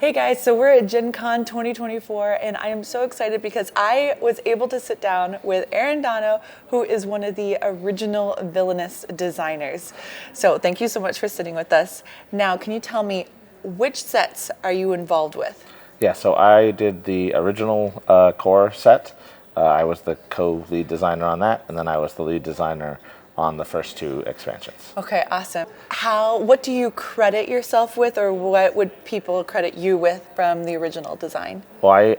Hey guys, so we're at Gen Con 2024 and I am so excited because I was able to sit down with Aaron Donogh, who is one of the original Villainous designers. So thank you so much for sitting with us. Now, can you tell me which sets are you involved with? Yeah, so I did the original core set. I was the co-lead designer on that, and then I was the lead designer on the first two expansions. Okay, awesome. What do you credit yourself with, or what would people credit you with from the original design? Well,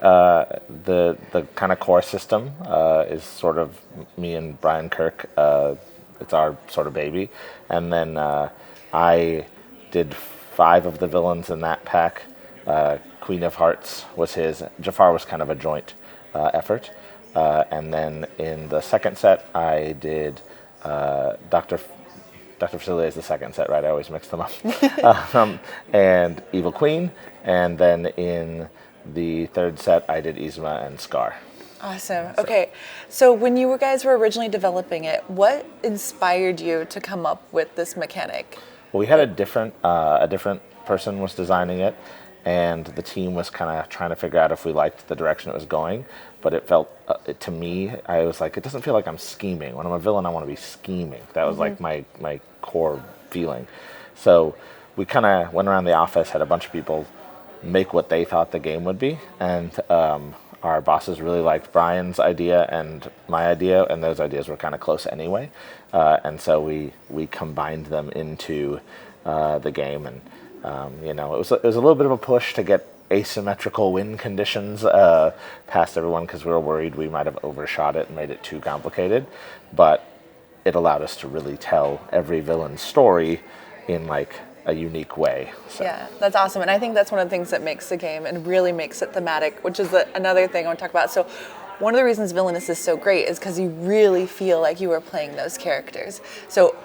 the kind of core system is sort of me and Brian Kirk. It's our sort of baby, and then I did 5 of the villains in that pack. Queen of Hearts was his. Jafar was kind of a joint effort, and then in the second set I did Dr. Facilier is the second set, right? I always mix them up. And Evil Queen, and then in the third set I did Yzma and Scar. Awesome. Okay, so when you guys were originally developing it, what inspired you to come up with this mechanic? Well, we had a different person was designing it, and the team was kind of trying to figure out if we liked the direction it was going. But it felt, to me, I was like, it doesn't feel like I'm scheming. When I'm a villain, I want to be scheming. That was like my core feeling. So we kind of went around the office, had a bunch of people make what they thought the game would be, and our bosses really liked Brian's idea and my idea, and those ideas were kind of close anyway. And so we combined them into the game, and it was a little bit of a push to get asymmetrical win conditions past everyone because we were worried we might have overshot it and made it too complicated, but it allowed us to really tell every villain's story in like a unique way. So. Yeah, that's awesome, and I think that's one of the things that makes the game and really makes it thematic, which is another thing I want to talk about. So one of the reasons Villainous is so great is because you really feel like you are playing those characters. So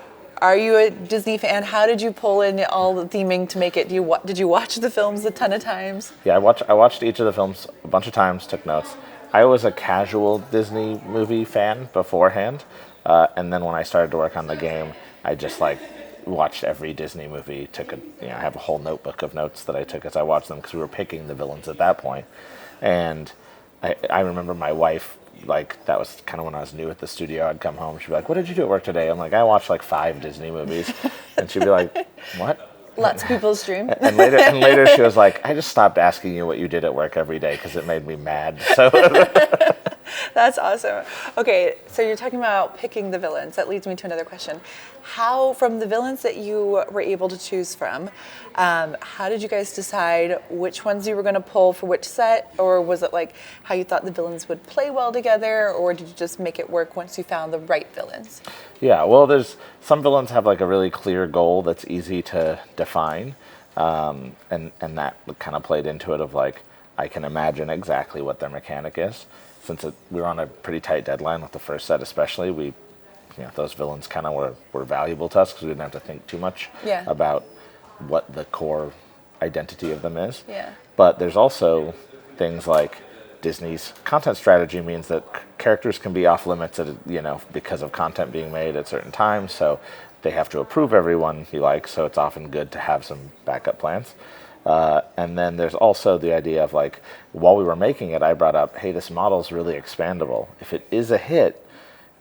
are you a Disney fan? How did you pull in all the theming to make it? Did you watch the films a ton of times? Yeah, I watched each of the films a bunch of times, took notes. I was a casual Disney movie fan beforehand, and then when I started to work on the game, I just watched every Disney movie. I have a whole notebook of notes that I took as I watched them because we were picking the villains at that point. And I remember my wife, that was kind of when I was new at the studio. I'd come home, she'd be like, "What did you do at work today?" I'm like, "I watched 5 Disney movies," and she'd be like, "What?" Lots of people's dream. And later she was like, "I just stopped asking you what you did at work every day because it made me mad." So That's awesome. Okay, so you're talking about picking the villains. That leads me to another question. From the villains that you were able to choose from, how did you guys decide which ones you were going to pull for which set? Or was it how you thought the villains would play well together? Or did you just make it work once you found the right villains? Yeah, well, there's some villains have a really clear goal that's easy to define. And that kind of played into it of I can imagine exactly what their mechanic is. Since we were on a pretty tight deadline with the first set especially, those villains kind of were valuable to us because we didn't have to think too much about what the core identity of them is. Yeah. But there's also things like Disney's content strategy means that characters can be off limits because of content being made at certain times, so they have to approve everyone he likes, so it's often good to have some backup plans. And then there's also the idea of while we were making it, I brought up, hey, this model's really expandable. If it is a hit,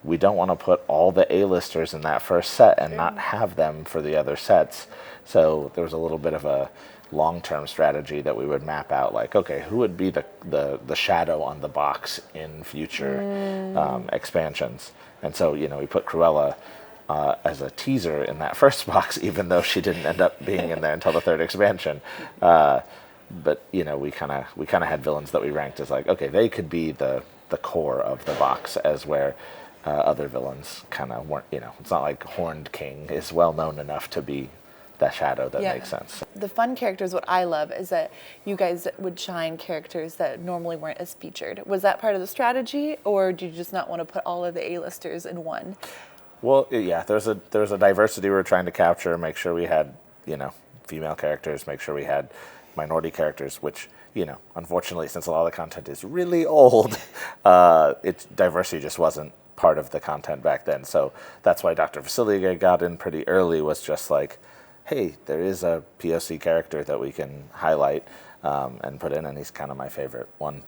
we don't want to put all the A-listers in that first set and not have them for the other sets. So there was a little bit of a long-term strategy that we would map out, okay, who would be the shadow on the box in future expansions? And so, we put Cruella as a teaser in that first box, even though she didn't end up being in there until the third expansion. But we kind of had villains that we ranked as okay, they could be the core of the box, as where other villains kind of weren't. It's not like Horned King is well known enough to be that shadow that makes sense. The fun characters, what I love is that you guys would shine characters that normally weren't as featured. Was that part of the strategy, or do you just not want to put all of the A-listers in one? Well, yeah, there's a diversity we were trying to capture, make sure we had, female characters, make sure we had minority characters, which, unfortunately, since a lot of the content is really old, diversity just wasn't part of the content back then. So that's why Dr. Facilier got in pretty early, was just hey, there is a POC character that we can highlight. and put in, and he's kind of my favorite one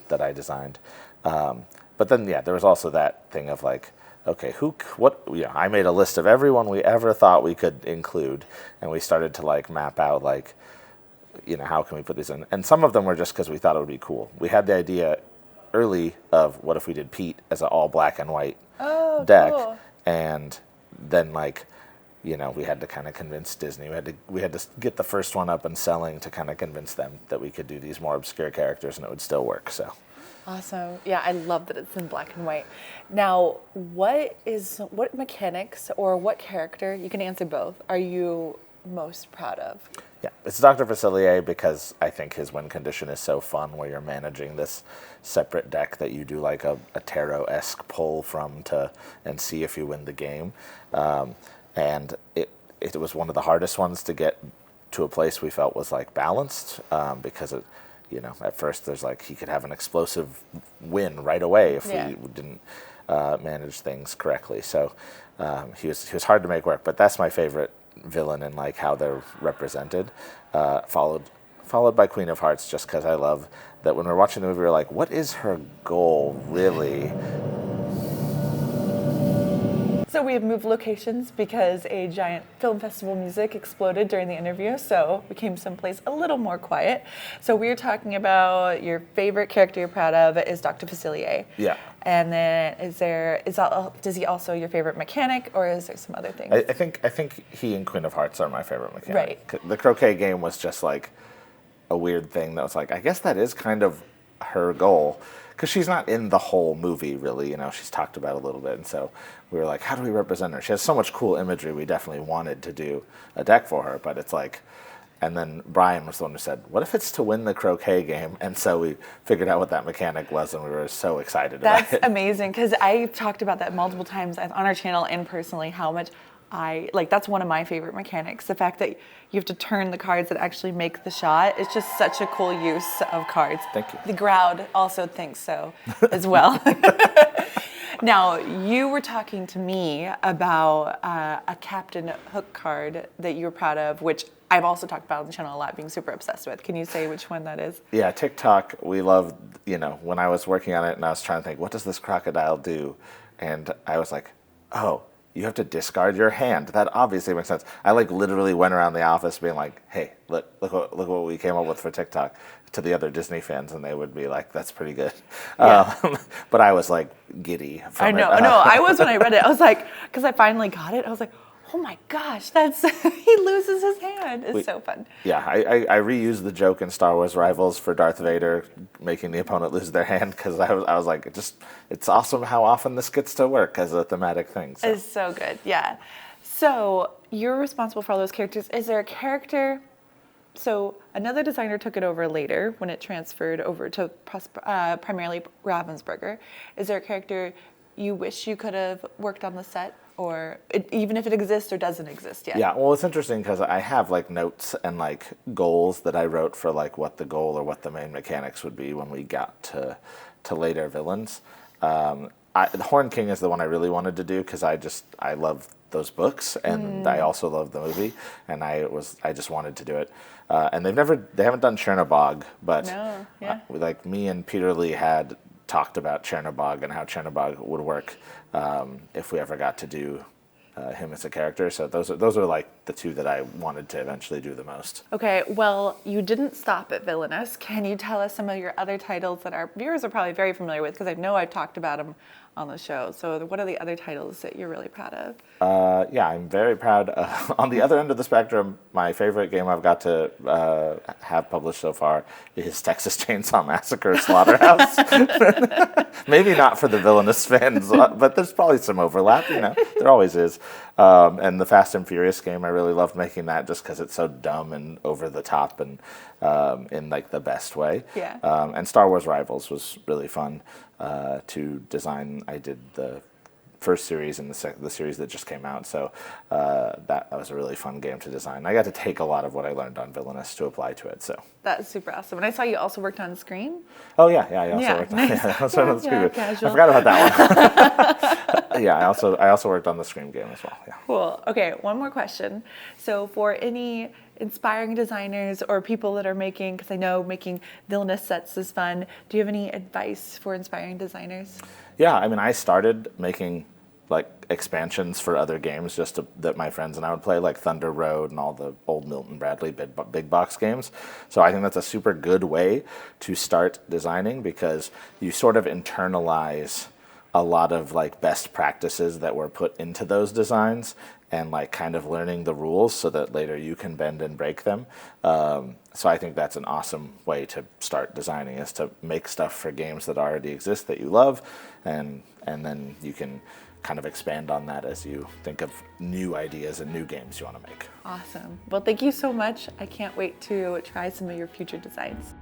that I designed. But then, yeah, there was also that thing of like, okay, I made a list of everyone we ever thought we could include, and we started to like map out like, how can we put these in? And some of them were just because we thought it would be cool. We had the idea early of what if we did Pete as an all black and white deck, cool. and then like, we had to kind of convince Disney. We had to get the first one up and selling to kind of convince them that we could do these more obscure characters and it would still work. So. Awesome. Yeah, I love that it's in black and white. Now, what mechanics or what character, you can answer both, are you most proud of? Yeah, it's Dr. Facilier because I think his win condition is so fun where you're managing this separate deck that you do like a tarot-esque pull from and see if you win the game. And it was one of the hardest ones to get to a place we felt was like balanced because at first there's like he could have an explosive win right away if we didn't manage things correctly. So he was hard to make work, but that's my favorite villain and like how they're represented, followed by Queen of Hearts, just because I love that when we're watching the movie we're like, what is her goal really? So we have moved locations because a giant film festival music exploded during the interview, so we came someplace a little more quiet. So we were talking about your favorite character you're proud of is Dr. Facilier. Yeah. And then does he also your favorite mechanic, or is there some other things? I think he and Queen of Hearts are my favorite mechanic. Right. The croquet game was just like a weird thing that was like, I guess that is kind of her goal. Because she's not in the whole movie, really. She's talked about a little bit. And so we were like, how do we represent her? She has so much cool imagery. We definitely wanted to do a deck for her. But it's like, and then Brian was the one who said, what if it's to win the croquet game? And so we figured out what that mechanic was, and we were so excited about it. That's amazing, because I talked about that multiple times on our channel and personally, how much that's one of my favorite mechanics. The fact that you have to turn the cards that actually make the shot. It's just such a cool use of cards. Thank you. The crowd also thinks so as well. Now, you were talking to me about a Captain Hook card that you were proud of, which I've also talked about on the channel a lot, being super obsessed with. Can you say which one that is? Yeah, TikTok, we loved, when I was working on it and I was trying to think, what does this crocodile do? And I was like, oh, you have to discard your hand. That obviously makes sense. I literally went around the office being like, hey, look what we came up with for TikTok to the other Disney fans, and they would be like, that's pretty good. Yeah. But I was like giddy from I know. it. No, I was when I read it. I was like, because I finally got it, I was like, oh my gosh, he loses his hand. It's so fun. Yeah, I reused the joke in Star Wars Rivals for Darth Vader making the opponent lose their hand, because I was like, it's awesome how often this gets to work as a thematic thing. So. It's so good, yeah. So you're responsible for all those characters. Is there a character? So another designer took it over later when it transferred over to primarily Ravensburger. Is there a character you wish you could have worked on the set? Or even if it exists or doesn't exist yet? Yeah, well, it's interesting because I have notes and goals that I wrote for what the goal or what the main mechanics would be when we got to later villains. The Horn King is the one I really wanted to do because I love those books, and I also love the movie, and I just wanted to do it. And they haven't done Chernobog, but no, yeah. Me and Peter Lee had talked about Chernobog and how Chernobog would work if we ever got to do him as a character. So those are the two that I wanted to eventually do the most. Okay, well, you didn't stop at Villainous. Can you tell us some of your other titles that our viewers are probably very familiar with? Because I know I've talked about them on the show. So what are the other titles that you're really proud of? Yeah, I'm very proud. On the other end of the spectrum, my favorite game I've got to have published so far is Texas Chainsaw Massacre Slaughterhouse. Maybe not for the Villainous fans, but there's probably some overlap, there always is. And the Fast and Furious game, I really loved making that just because it's so dumb and over the top and in the best way. Yeah. And Star Wars Rivals was really fun to design. I did the first series and the series that just came out, so that was a really fun game to design. I got to take a lot of what I learned on Villainous to apply to it. So that's super awesome. And I saw you also worked on Screen. Oh yeah, I also worked on. Nice. Yeah, I worked on Screen. Casual. I forgot about that Yeah, I also worked on the Scream game as well. Yeah. Cool. Okay, one more question. So for any inspiring designers or people that are making, because I know making Villainous sets is fun, do you have any advice for inspiring designers? Yeah, I mean, I started making like expansions for other games that my friends and I would play, like Thunder Road and all the old Milton Bradley big box games. So I think that's a super good way to start designing, because you sort of internalize a lot of like best practices that were put into those designs, and like kind of learning the rules so that later you can bend and break them. So I think that's an awesome way to start designing, is to make stuff for games that already exist that you love, and then you can kind of expand on that as you think of new ideas and new games you want to make. Awesome. Well, thank you so much. I can't wait to try some of your future designs.